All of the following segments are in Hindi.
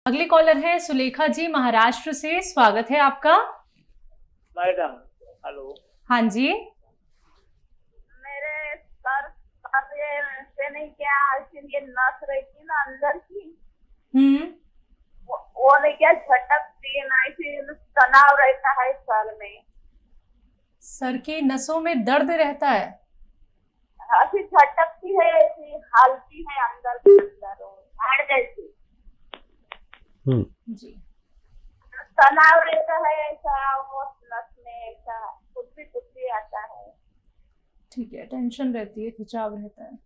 अगली कॉलर है सुलेखा जी महाराष्ट्र से। स्वागत है आपका। Madam hello. हाँ जी। मेरे सर से नहीं क्या ये नस रही थी ना अंदर की, वो नहीं क्या झटकती है ना, इसी तनाव रहता है सर में। सर की नसों में दर्द रहता है। ऐसी झटकती है, ऐसी हालती है अंदर के अंदर हाड़ जैसी। जी। तनाव रहता है ऐसा, वो नस में ऐसा कुछ भी आता है। ठीक है, टेंशन रहती है, खिंचाव रहता है।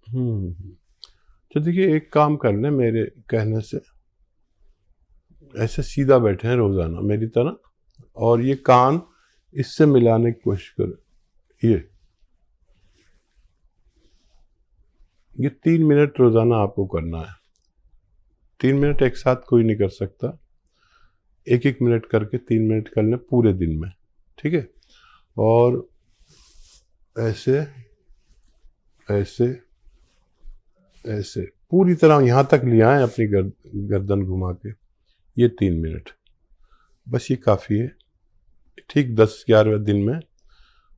तो देखिए, एक काम कर लें मेरे कहने से, ऐसे सीधा बैठे हैं रोजाना मेरी तरह, और ये कान इससे मिलाने की कोशिश करें। ये 3 मिनट रोजाना आपको करना है। 3 मिनट एक साथ कोई नहीं कर सकता, 1-1 मिनट करके 3 मिनट कर लें पूरे दिन में, ठीक है। और ऐसे ऐसे ऐसे पूरी तरह यहाँ तक लिया है, अपनी गर्दन घुमा के, ये 3 मिनट बस, ये काफ़ी है। ठीक 10-11वें दिन में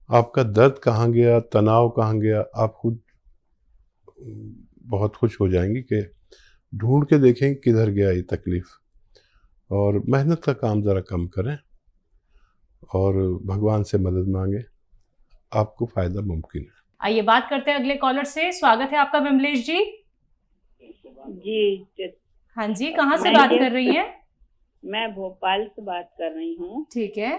आपका दर्द कहाँ गया, तनाव कहाँ गया, आप खुद बहुत खुश हो जाएंगी कि ढूंढ के देखें किधर गया ये तकलीफ। और मेहनत का काम ज़रा कम करें और भगवान से मदद मांगे, आपको फ़ायदा मुमकिन है। आइए बात करते हैं अगले कॉलर से। स्वागत है आपका विमलेश जी। जी हाँ जी, कहाँ से बात कर रही हैं? मैं भोपाल से बात कर रही हूँ। ठीक है।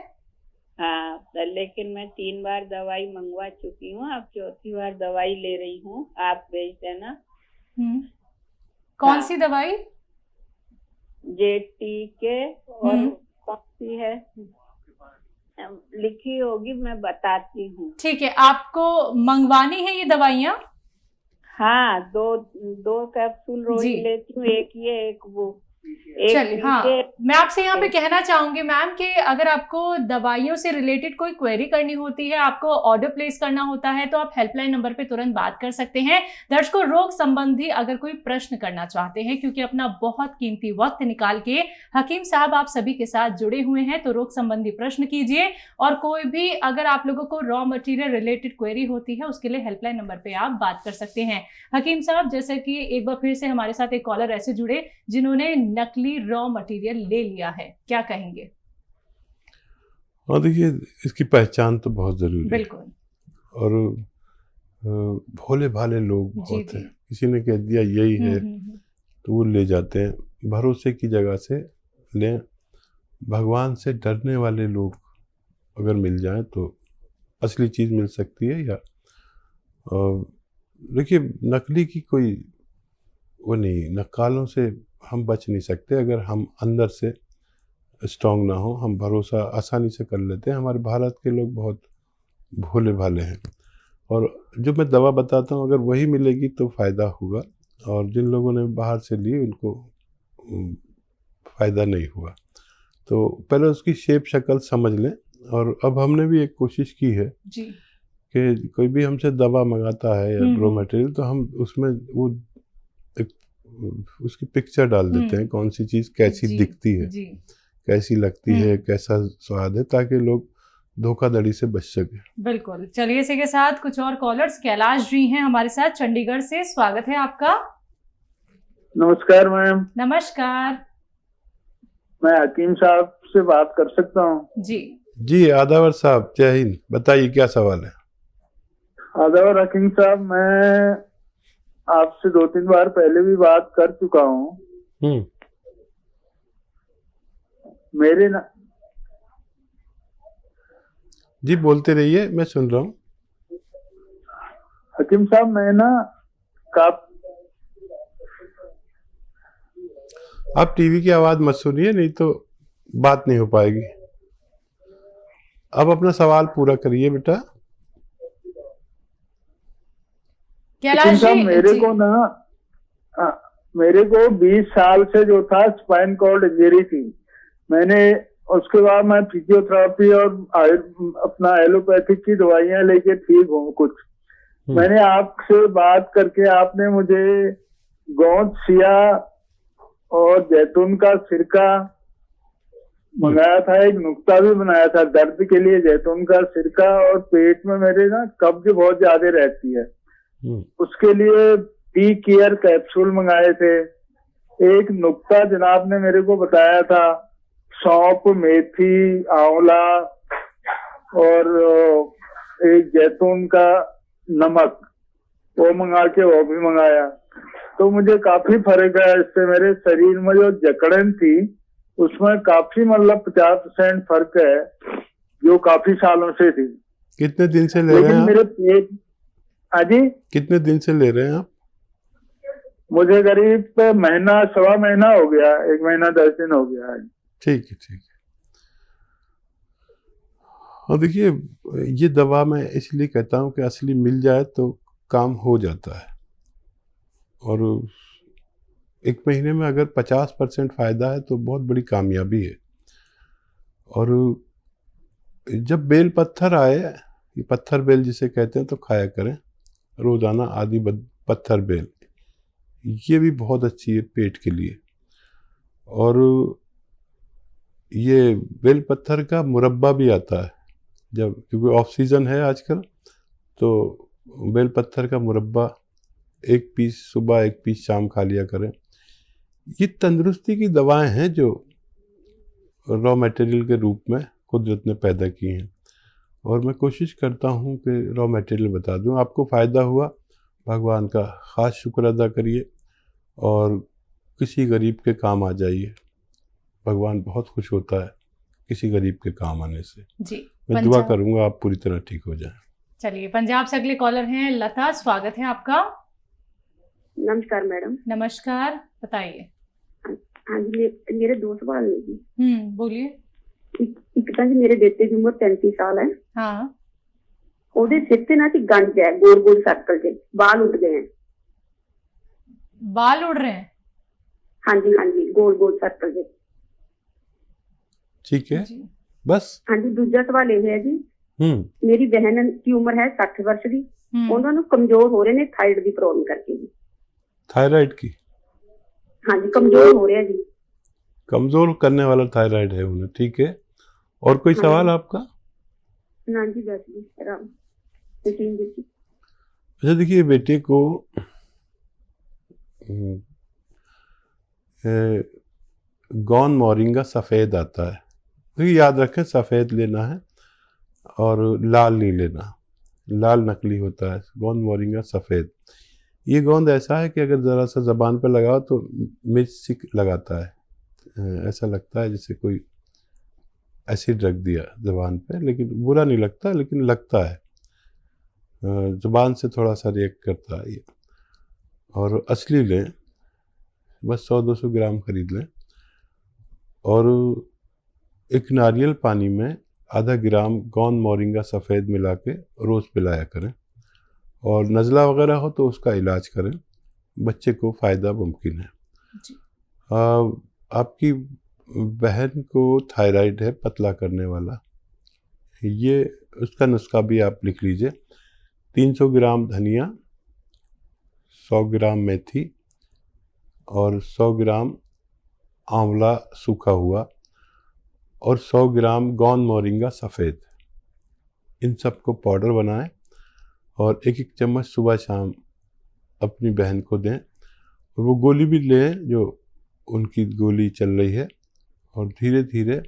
हाँ, लेकिन मैं 3 बार दवाई मंगवा चुकी हूँ, अब 4थी बार दवाई ले रही हूँ। आप भेज देना। कौन सी दवाई? JTK और कौन सी है लिखी होगी, मैं बताती हूँ। ठीक है, आपको मंगवानी है ये दवाइयाँ? हाँ, दो कैप्सूल रोज लेती हूँ, एक ये एक वो। चलिए, हाँ, मैं आपसे यहाँ पे कहना चाहूंगी मैम कि अगर आपको दवाइयों से रिलेटेड कोई क्वेरी करनी होती है, आपको ऑर्डर प्लेस करना होता है, तो आप हेल्पलाइन नंबर पे तुरंत बात कर सकते हैं। दर्शकों, रोग संबंधी अगर कोई प्रश्न करना चाहते हैं, क्योंकि अपना बहुत कीमती वक्त निकाल के हकीम साहब आप सभी के साथ जुड़े हुए हैं, तो रोग संबंधी प्रश्न कीजिए। और कोई भी अगर आप लोगों को रॉ मटेरियल रिलेटेड क्वेरी होती है, उसके लिए हेल्पलाइन नंबर पे आप बात कर सकते हैं। हकीम साहब, जैसे कि एक बार फिर से हमारे साथ एक कॉलर ऐसे जुड़े जिन्होंने नकली रॉ मटेरियल ले लिया है, क्या कहेंगे? और देखिए, इसकी पहचान तो बहुत जरूरी है। बिल्कुल। और भोले भाले लोग बहुत हैं, किसी ने कह दिया यही है तो वो ले जाते हैं। भरोसे की जगह से लें। भगवान से डरने वाले लोग अगर मिल जाएं तो असली चीज़ मिल सकती है। या देखिए, नकली की कोई वो नहीं, नक्कालों से हम बच नहीं सकते अगर हम अंदर से स्ट्रांग ना हो। हम भरोसा आसानी से कर लेते हैं। हमारे भारत के लोग बहुत भोले भाले हैं, और जो मैं दवा बताता हूँ अगर वही मिलेगी तो फ़ायदा होगा, और जिन लोगों ने बाहर से ली उनको फ़ायदा नहीं हुआ। तो पहले उसकी शेप शक्ल समझ लें। और अब हमने भी एक कोशिश की है जी कि कोई भी हमसे दवा मंगाता है या रॉ मटेरियल, तो हम उसमें वो उसकी पिक्चर डाल देते हैं, कौन सी चीज़ कैसी दिखती है, कैसी लगती है, कैसा स्वाद है, ताकि लोग धोखाधड़ी से बच सके। बिल्कुल। चलिए, इसी के साथ कुछ और कॉलर्स। कैलाश जी हैं हमारे साथ चंडीगढ़ से। स्वागत है आपका। नमस्कार मैम। नमस्कार। मैं हकीम साहब से बात कर सकता हूँ? जी आदावर साहब, जय हिंद। बताइए क्या सवाल है? आदावर हकीम साहब, मैं आपसे 2-3 बार पहले भी बात कर चुका हूँ। मेरे ना जी बोलते रहिए, मैं सुन रहा हूँ। हकीम साहब, मैं ना आप टीवी की आवाज मत सुनिए, नहीं तो बात नहीं हो पाएगी। अब अपना सवाल पूरा करिए बेटा। कैलाश जी, मेरे को 20 साल से जो था स्पाइन कॉर्ड इंजरी थी। मैंने उसके बाद मैं फिजियोथेरेपी और अपना एलोपैथिक की दवाइयां लेके ठीक हूँ कुछ। मैंने आपसे बात करके आपने मुझे गोंद सिया और जैतून का सिरका मंगाया था, एक नुक्ता भी बनाया था दर्द के लिए, जैतून का सिरका। और पेट में मेरे ना कब्ज बहुत ज्यादा रहती है, उसके लिए टी केयर कैप्सूल मंगाए थे। एक नुक्ता जनाब ने मेरे को बताया था, सौंफ, मेथी, आंवला और एक जैतून का नमक, वो मंगा के वो भी मंगाया। तो मुझे काफी फर्क है इससे। मेरे शरीर में जो जकड़न थी उसमें काफी मतलब 50% फर्क है, जो काफी सालों से थी। कितने दिन से ले रहे हैं आप? मेरे पेट, हाजी कितने दिन से ले रहे हैं आप? मुझे करीब महीना, 1.25 महीना हो गया, 1 महीना 10 दिन हो गया है। ठीक है, ठीक है। और देखिए, ये दवा मैं इसलिए कहता हूँ कि असली मिल जाए तो काम हो जाता है। और 1 महीने में अगर 50% फ़ायदा है तो बहुत बड़ी कामयाबी है। और जब बेल पत्थर आए, ये पत्थर बेल जिसे कहते हैं, तो खाया करें रोज़ाना आधी पत्थर बेल, ये भी बहुत अच्छी है पेट के लिए। और ये बेल पत्थर का मुरब्बा भी आता है, जब क्योंकि ऑफ सीज़न है आजकल, तो बेल पत्थर का मुरब्बा 1 पीस सुबह 1 पीस शाम खा लिया करें। ये तंदुरुस्ती की दवाएं हैं जो रॉ मटेरियल के रूप में कुदरत ने पैदा की हैं, और मैं कोशिश करता हूं कि रॉ मटेरियल बता दूं। आपको फ़ायदा हुआ, भगवान का ख़ास शुक्र अदा करिए और किसी गरीब के काम आ जाइए। भगवान बहुत खुश होता है किसी गरीब के काम आने से। जी, मैं दुआ करूंगा आप पूरी तरह ठीक हो जाएं। चलिए, पंजाब से अगले कॉलर हैं लता, स्वागत है आपका। नमस्कार मैडम। नमस्कार, बताइए। हाँ जी, मेरे 2 सवाल है जी। बोलिए। एक तो जी मेरे बेटे की उम्र 35 साल है। हाँ। ਉਹਦੇ सिर पे ना गंज है, गोल गोल सर्कल के बाल उठ गए हैं। बाल उड़ रहे हैं? हाँ जी, गोल गोल सर्कल के। ठीक है, बस। हाँ जी, दूसरा सवाल ये है जी, मेरी बहन की उम्र है 60 वर्ष की, उन्होंने कमजोर हो रहे ने थायराइड की प्रॉब्लम करके जी। थायराइड की? हाँ जी, कमजोर हो रहे हैं जी। कमजोर करने वाला थायराइड है उन्हें, ठीक है। और कोई सवाल आपका? ना जी, बस जी। अच्छा, देखिए, बेटे को गौन मोरिंगा सफ़ेद आता है, तो याद रखें सफ़ेद लेना है और लाल नहीं लेना। लाल नकली होता है, गौन मोरिंगा सफ़ेद। ये गोंद ऐसा है कि अगर ज़रा सा ज़बान पर लगाओ तो मिर्च सी लगाता है, ऐसा लगता है जैसे कोई एसिड रख दिया ज़बान पे, लेकिन बुरा नहीं लगता, लेकिन लगता है, ज़बान से थोड़ा सा रिएक्ट करता है ये। और असली लें, बस 100-200 ग्राम खरीद लें और एक नारियल पानी में आधा ग्राम गौन मोरिंगा सफ़ेद मिला के रोज़ पिलाया करें। और नज़ला वगैरह हो तो उसका इलाज करें, बच्चे को फ़ायदा मुमकिन है। आपकी बहन को थायराइड है, पतला करने वाला, ये उसका नुस्खा भी आप लिख लीजिए। 300 ग्राम धनिया, 100 ग्राम मेथी और 100 ग्राम आंवला सूखा हुआ और 100 ग्राम गौन मोरिंगा सफ़ेद, इन सब को पाउडर बनाएं और 1-1 चम्मच सुबह शाम अपनी बहन को दें। और वो गोली भी लें जो उनकी गोली चल रही है, और धीरे धीरे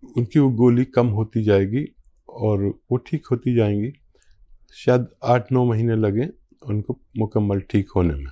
उनकी वो गोली कम होती जाएगी और वो ठीक होती जाएंगी। शायद 8-9 महीने लगें उनको मुकम्मल ठीक होने में।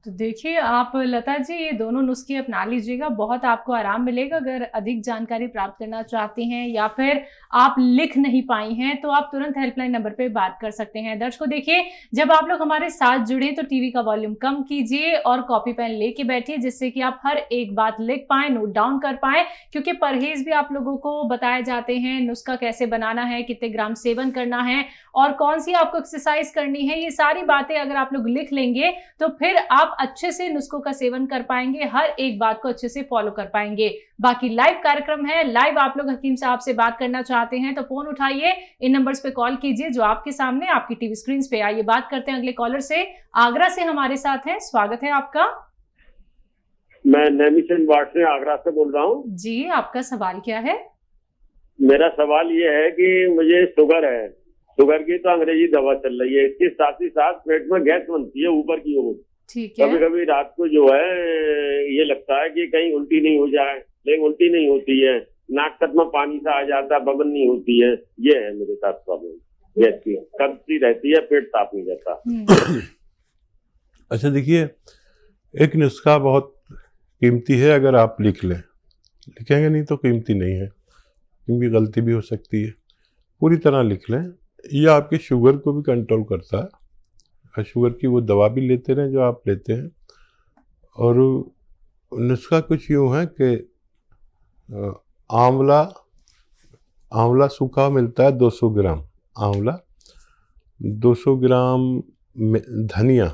तो देखिए आप लता जी, ये दोनों नुस्खे अपना लीजिएगा, बहुत आपको आराम मिलेगा। अगर अधिक जानकारी प्राप्त करना चाहती हैं या फिर आप लिख नहीं पाई हैं तो आप तुरंत हेल्पलाइन नंबर पे बात कर सकते हैं। दर्शकों देखिए, जब आप लोग हमारे साथ जुड़े तो टीवी का वॉल्यूम कम कीजिए और कॉपी पेन लेके बैठिए, जिससे कि आप हर एक बात लिख पाएं, नोट डाउन कर पाएं, क्योंकि परहेज भी आप लोगों को बताए जाते हैं। नुस्खा कैसे बनाना है, कितने ग्राम सेवन करना है और कौन सी आपको एक्सरसाइज करनी है, ये सारी बातें अगर आप लोग लिख लेंगे तो फिर आप अच्छे से नुस्खों का सेवन कर पाएंगे, हर एक बात को अच्छे से फॉलो कर पाएंगे। बाकी लाइव कार्यक्रम है, लाइव आप लोग हकीम साहब से बात करना चाहते हैं तो फोन उठाइए, इन नंबर्स पे कॉल कीजिए जो आपके सामने आपकी टीवी स्क्रीन पे। आइए बात करते हैं अगले कॉलर से। आगरा से हमारे साथ हैं, स्वागत है आपका। मैं नैमिशन वार्ड से आगरा से बोल रहा हूँ जी। आपका सवाल क्या है? मेरा सवाल ये है कि मुझे शुगर है, शुगर की तो अंग्रेजी दवा चल रही है, इसके साथ ही साथ पेट में गैस बनती है ऊपर की ओर। ठीक है। कभी कभी रात को जो है ये लगता है कि कहीं उल्टी नहीं हो जाए, लेकिन उल्टी नहीं होती है, नाक तक में पानी सा आ जाता है, बबन नहीं होती है। ये है मेरे साथ प्रॉब्लम, गैस की कब्जी रहती है, पेट साफ नहीं रहता। अच्छा देखिए, एक नुस्खा बहुत कीमती है, अगर आप लिख लें, लिखेंगे नहीं तो कीमती नहीं है, क्योंकि गलती भी हो सकती है। पूरी तरह लिख लें, ये आपके शुगर को भी कंट्रोल करता है, और शुगर की वो दवा भी लेते रहें जो आप लेते हैं। और नुस्खा कुछ यूँ है कि आंवला सूखा मिलता है 200 ग्राम आंवला, 200 ग्राम धनिया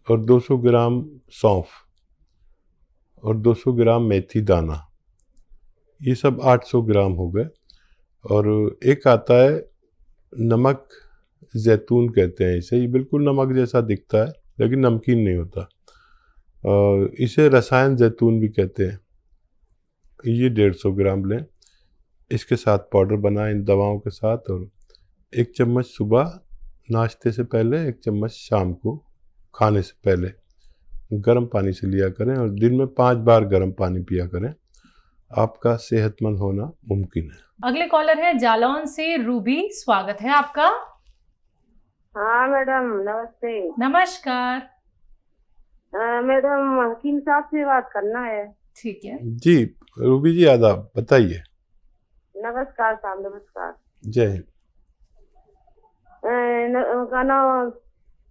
और 200 ग्राम सौंफ और 200 ग्राम मेथी दाना, ये सब 800 ग्राम हो गए। और एक आता है नमक जैतून कहते हैं इसे, ये बिल्कुल नमक जैसा दिखता है लेकिन नमकीन नहीं होता, इसे रसायन जैतून भी कहते हैं। ये 150 ग्राम लें, इसके साथ पाउडर बनाएं इन दवाओं के साथ, और 1 चम्मच सुबह नाश्ते से पहले, 1 चम्मच शाम को खाने से पहले गर्म पानी से लिया करें, और दिन में 5 बार गर्म पानी पिया करें। आपका सेहतमंद होना मुमकिन है। अगले कॉलर है जालौन से रूबी, स्वागत है आपका। हाँ मैडम, नमस्ते। नमस्कार। मैडम हकीम साहब से बात करना है। ठीक है जी रूबी जी, आदाब, बताइए। नमस्कार साहब, नमस्कार। जय हिंद।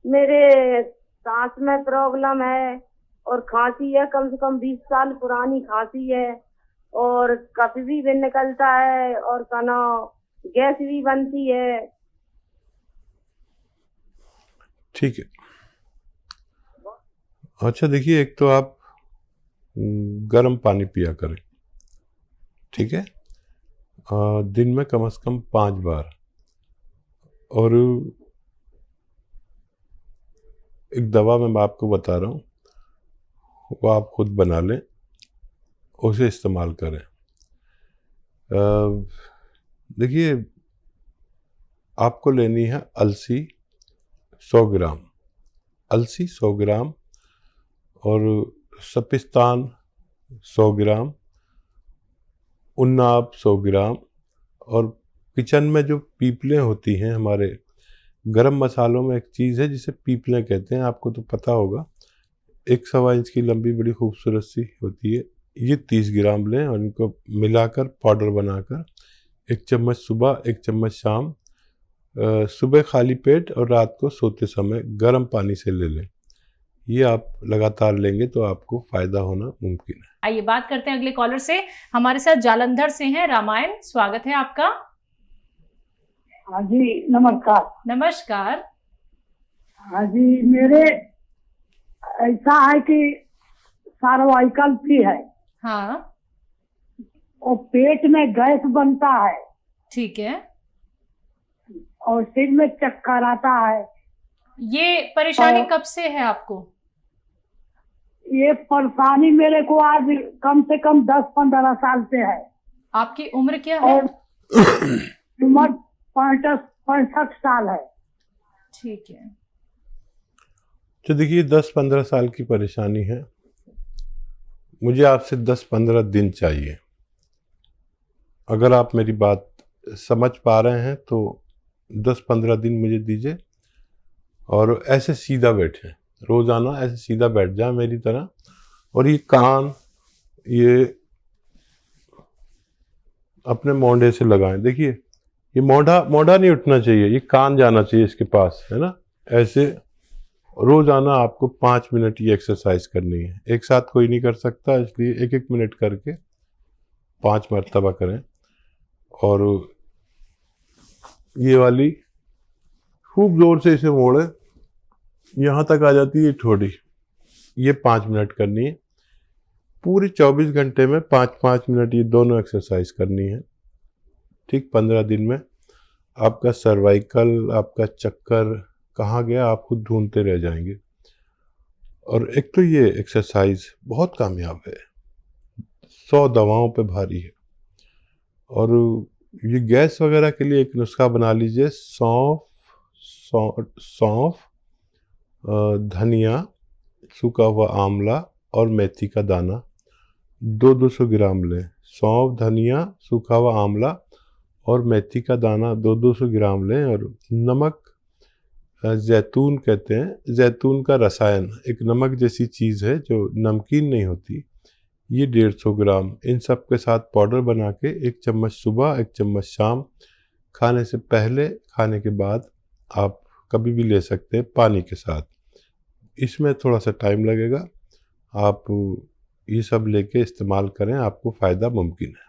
मेरे सांस में प्रॉब्लम है और खांसी है, कम से कम 20 साल पुरानी खांसी है, और कफ भी निकलता है, और गैस भी बनती है। ठीक है। अच्छा देखिए, एक तो आप गर्म पानी पिया करें, ठीक है, दिन में कम से कम 5 बार। और एक दवा मैं आपको बता रहा हूँ, वो आप खुद बना लें, उसे इस्तेमाल करें। देखिए, आपको लेनी है अलसी 100 ग्राम, अलसी 100 ग्राम, और सपिस्तान 100 ग्राम, उन्नाब 100 ग्राम, और किचन में जो पीपलें होती हैं हमारे गरम मसालों में, एक चीज़ है जिसे पीपलें कहते हैं, आपको तो पता होगा, 1 सवा इंच की लंबी बड़ी खूबसूरत सी होती है। ये 30 ग्राम लें और इनको मिलाकर पाउडर बनाकर 1 चम्मच सुबह, 1 चम्मच शाम, सुबह खाली पेट और रात को सोते समय गर्म पानी से ले लें। ये आप लगातार लेंगे तो आपको फायदा होना मुमकिन है। आइए बात करते हैं अगले कॉलर से। हमारे साथ जालंधर से हैं रामायण, स्वागत है आपका। हाँ जी, नमस्कार। नमस्कार। हाँ जी, मेरे ऐसा है कि सर्वाइकल भी है। हाँ। और पेट में गैस बनता है। ठीक है। और सिर में चक्कर आता है। ये परेशानी कब से है आपको? ये परेशानी मेरे को आज कम से कम 10-15 साल से है। आपकी उम्र क्या है? उम्र 65 साल है। ठीक है। तो देखिए, 10-15 साल की परेशानी है, मुझे आपसे 10-15 दिन चाहिए। अगर आप मेरी बात समझ पा रहे हैं तो 10-15 दिन मुझे दीजिए, और ऐसे सीधा बैठें, रोज़ाना ऐसे सीधा बैठ जाए मेरी तरह, और ये कान ये अपने मोंढे से लगाएं। देखिए, ये मोंढा नहीं उठना चाहिए, ये कान जाना चाहिए इसके पास, है ना। ऐसे रोज़ाना आपको 5 मिनट ये एक्सरसाइज करनी है। एक साथ कोई नहीं कर सकता, इसलिए 1-1 मिनट करके 5 मरतबा करें। और ये वाली खूब ज़ोर से इसे मोड़ें, यहाँ तक आ जाती है ठोड़ी, ये 5 मिनट करनी है। पूरे 24 घंटे में 5-5 मिनट ये दोनों एक्सरसाइज करनी है। ठीक 15 दिन में आपका सर्वाइकल, आपका चक्कर कहाँ गया आप खुद ढूंढते रह जाएंगे। और एक तो ये एक्सरसाइज बहुत कामयाब है, 100 दवाओं पे भारी है। और ये गैस वगैरह के लिए एक नुस्खा बना लीजिए, सौंफ, धनिया, सूखा हुआ आंवला और मेथी का दाना 200 ग्राम लें। सौंफ, धनिया, सूखा हुआ आंवला और मेथी का दाना 200 ग्राम लें। और नमक, जैतून कहते हैं, जैतून का रसायन, एक नमक जैसी चीज़ है जो नमकीन नहीं होती, ये 150 ग्राम। इन सब के साथ पाउडर बना के 1 चम्मच सुबह, 1 चम्मच शाम, खाने से पहले, खाने के बाद आप कभी भी ले सकते हैं पानी के साथ। इसमें थोड़ा सा टाइम लगेगा, आप ये सब लेके इस्तेमाल करें, आपको फ़ायदा मुमकिन है।